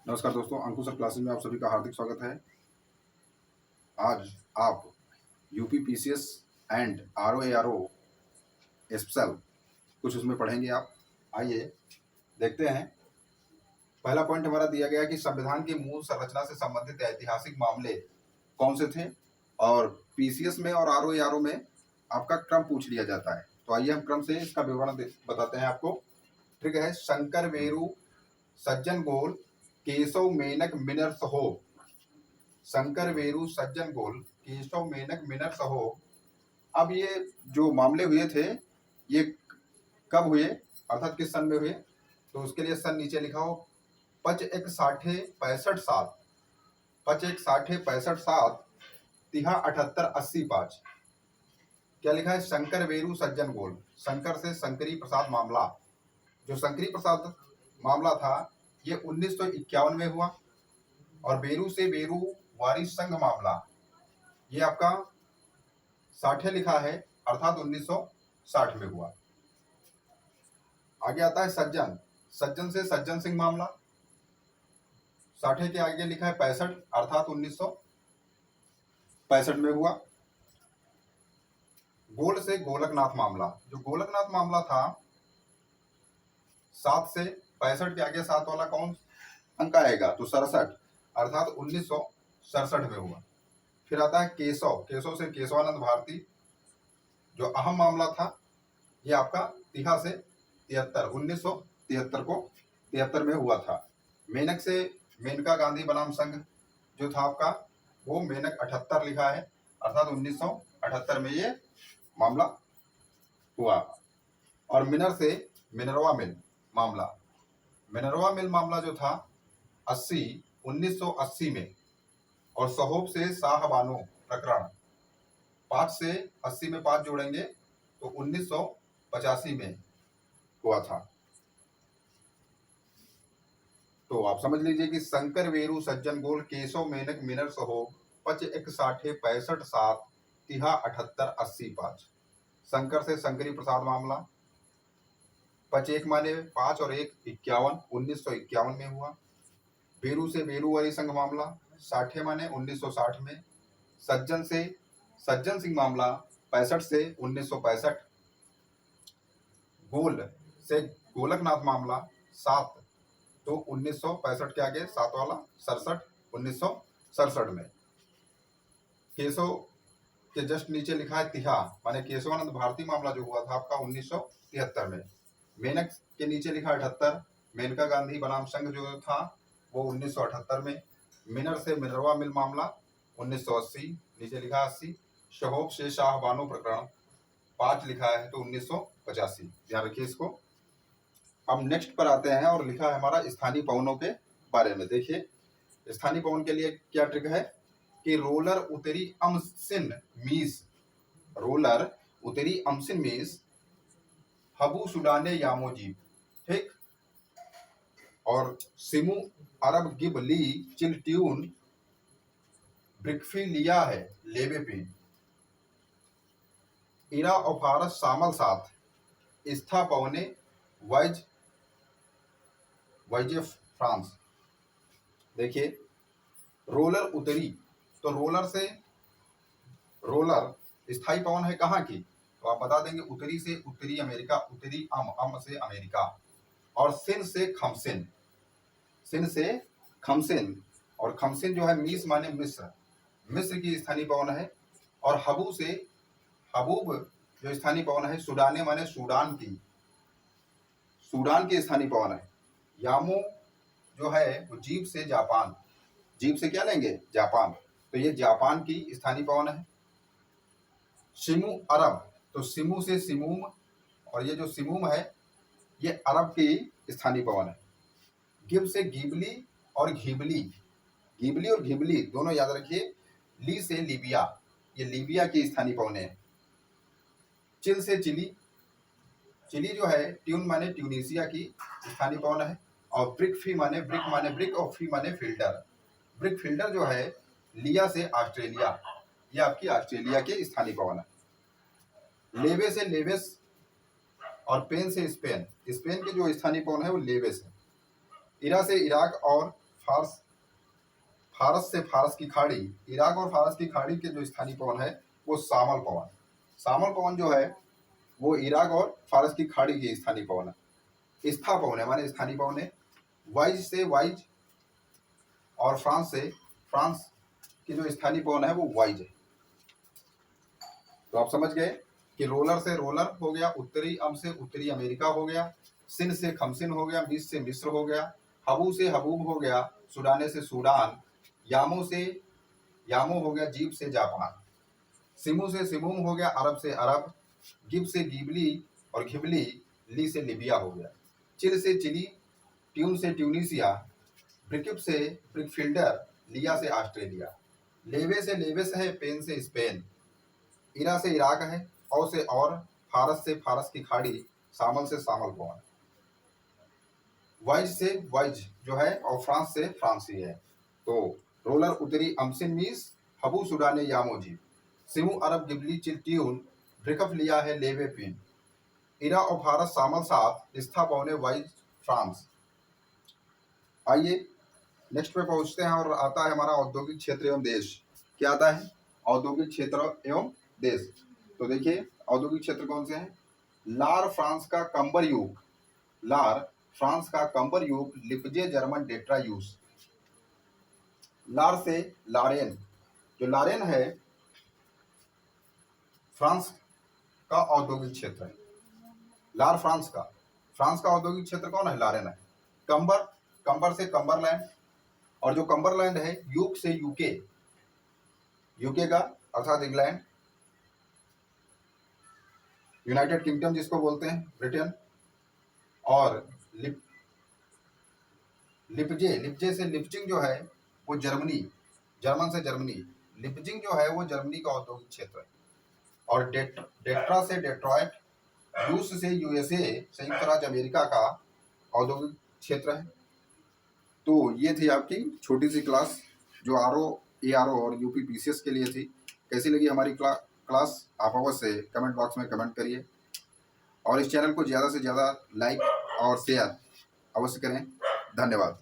नमस्कार दोस्तों, अंकुश sir classes में आप सभी का हार्दिक स्वागत है। आज आप UP PCS and RO special कुछ उसमें पढ़ेंगे आप। आइए देखते हैं। पहला पॉइंट हमारा दिया गया कि संविधान की मूल संरचना से संबंधित ऐतिहासिक मामले कौन से थे, और पीसीएस में और आरओ में आपका क्रम पूछ लिया जाता है। तो आइए हम क्रम से इसका विवरण बताते हैं आपको। ठीक है। शंकर वेरु सज्जन गोल केशव मेनक मिनर सहो। शंकर वेरु सज्जन गोल केशव मेनक मिनर सहो। अब ये जो मामले हुए थे ये कब हुए, अर्थात किस सन में हुए, तो उसके लिए सन नीचे लिखा हो। पच एक साठे पैंसठ सात, पच एक साठे पैंसठ सात, तिहा 78 80 5। क्या लिखा है? शंकर वेरु सज्जन गोल, शंकर से शंकरी प्रसाद मामला। जो शंकरी प्रसाद मामला था ये 1951 में हुआ, और बेरू से बेरू वारिस संघ मामला ये आपका 60 लिखा है, अर्थात 1960 में हुआ। आगे आता है सज्जन, सज्जन से सज्जन सिंह मामला। 60 के आगे लिखा है 65, अर्थात 1965 में हुआ। गोल से गोलकनाथ मामला, जो गोलकनाथ मामला था 7 से 65 के आगे 7 वाला कौन अंक आएगा, तो 67, अर्थात 1967 में हुआ। फिर आता है केशव, केशव से केशवानंद भारती, जो अहम मामला था ये आपका 30 से 73, 1973 को 73 में हुआ था। मेनक से मेनका गांधी बनाम संघ जो था आपका, वो मेनक 78 लिखा है, अर्थात 1978 में ये मामला हुआ। और मिनर से मिनरवा मिल मामला, मिनरवा मिल मामला जो था 1980 में। और सहोब से शाहबानो प्रकरण, 5 से 80 में 5 जोड़ेंगे तो 1985 में हुआ था। तो आप समझ लीजिए कि शंकर वेरु सज्जन गोल केशव मेनक मिनर सहोब पच एक साठे 65 7 तिहा 78 80 5। शंकर से शंकरी प्रसाद मामला, 5 माने 5 और 1 51, 1951 में हुआ। बेरू से बेरूवरी संघ मामला 60 माने 1960 में। सज्जन से सज्जन सिंह मामला 65 से 1965। गोल से गोलकनाथ मामला 7, तो 1965 के आगे 7 वाला 67, 1967 में। केशव के जस्ट नीचे लिखा है तिहा, माने केशवानंद भारती मामला जो हुआ था आपका 1973 में। मेनक के नीचे लिखा 78, मेनका गांधी बनाम संघ जो था वो 1978 में। मिनर से मिनरवा मिल मामला 1980, नीचे लिखा 80। शहोब से शाहबानो प्रकरण 5 लिखा है, तो 1985, ध्यान रखिए इसको। अब नेक्स्ट पर आते हैं और लिखा है हमारा स्थानीय पवनों के बारे में। देखिए स्थानीय पवन के लिए क्या ट्रिक है कि रोलर उतरी अमसिन मीस, रोलर उतरी अमसिन मीस हबू सुडाने यामोजीब, ठीक। और सिमू अरब गिब ली चिल ट्यून ब्रिकफी लिया है लेबे पिन। इरा औफारस शामल साथ स्था पवने वैज वैजे फ्रांस। देखिए रोलर उतरी, तो रोलर से रोलर स्थाई पवन है कहाँ की, तो आप बता देंगे उत्तरी से उत्तरी अमेरिका, उत्तरी अम से अमेरिका। और सिन से खमसिन, सिन से खमसिन, और खमसिन जो है मीस माने मिस्र, मिस्र की स्थानीय पवन है। और हबू से हबूब जो स्थानीय पवन है, सुडाने माने सूडान की, सूडान की स्थानीय पवन है। यामो जो है वो जीप से जापान, जीप से क्या लेंगे, जापान, तो ये जापान की स्थानीय पवन है। सिमू अरब, तो सिमू से सिमूम, और ये जो सिमूम है ये अरब की स्थानीय पवन है। गिब से गिबली और घिबली, गिबली और घिबली दोनों याद रखिए। ली से लीबिया, ये लीबिया की स्थानीय पवन है। चिल से चिली, चिली जो है ट्यून माने ट्यूनिसिया की स्थानीय पवन है। और ब्रिक फी माने ब्रिक, और फी माने फिल्टर, ब्रिक फिल्टर जो है लिया से ऑस्ट्रेलिया, ये आपकी ऑस्ट्रेलिया के स्थानीय पवन है। लेवे से लेवेस, और पेन से स्पेन, स्पेन के जो स्थानीय पवन है वो लेवेस है। इरा से इराक और फारस फारस से फारस की खाड़ी, इराक और फारस की खाड़ी के जो स्थानीय पवन है वो सामल पवन। सामल पवन जो है वो इराक और फारस की खाड़ी के स्थानीय पवन है। स्था पवन है माने स्थानीय पवन है। वाइज से वाइज और फ्रांस की जो स्थानीय पवन है वो वाइज है। तो आप समझ गए कि रोलर से रोलर हो गया, उत्तरी अम से उत्तरी अमेरिका हो गया, सिन से खमसिन हो गया, मिस से मिस्र हो गया, हबू से हबूब हो गया, सुडाने से सूडान, यामो से यामो हो गया, जीप से जापान, सिमू से सिमुम हो गया, अरब से अरब, गिब से गिबली और घिबली, ली से लिबिया हो गया, चिल से चिली, ट्यून से ट्यूनिसिया, ब्रिकिप से ब्रिकफिल्डर, लिया से ऑस्ट्रेलिया, लेवे से लेवेस है, पेन से स्पेन, इरा से इराक है, औ से और, फारस से फारस की खाड़ी, सामल से सामल पवन, वाइज से वाइज जो है और फ्रांस से फ्रांसी है। तो रोलर उत्तरी अमसिन मीस, हबू सुडाने यामोजी, सिमू अरब गिबली चिल ट्यून, ब्रिकफ लिया है लेवे पिन, इरा और भारत सामल सात, स्था पौने वाइज फ्रांस। आइए नेक्स्ट पे पहुंचते हैं और आता है हमारा औद्योगिक क्षेत्र एवं देश। क्या आता है? औद्योगिक क्षेत्र एवं देश। तो देखिए औद्योगिक क्षेत्र कौन से हैं? लार फ्रांस का कंबर युग, लार फ्रांस का कंबर युग, लिपजे जर्मन डेट्रायूस। लार से लारेन, जो लारेन है फ्रांस का औद्योगिक क्षेत्र है। लार फ्रांस का औद्योगिक क्षेत्र कौन है? लारेन है। कंबर, कंबर से कंबरलैंड, और जो कंबरलैंड है यूक से यूके, यूके का अर्थात इंग्लैंड, यूनाइटेड किंगडम जिसको बोलते हैं ब्रिटेन, और लिपजे, लिपजे से लिपजिंग जो है वो जर्मनी, जर्मन से जर्मनी, लिपजिंग जो है वो जर्मनी का औद्योगिक क्षेत्र है। और डेट्रा से डेट्रॉयट, यूएस से यूएसए, संयुक्त राज्य अमेरिका का औद्योगिक क्षेत्र है। तो ये थी आपकी छोटी सी क्लास जो आरओ, एआरओ और यूपी पीसीएस के लिए थी। कैसी लगी हमारी क्लास आप अवश्य कमेंट बॉक्स में कमेंट करिए, और इस चैनल को ज़्यादा से ज़्यादा लाइक और शेयर अवश्य करें। धन्यवाद।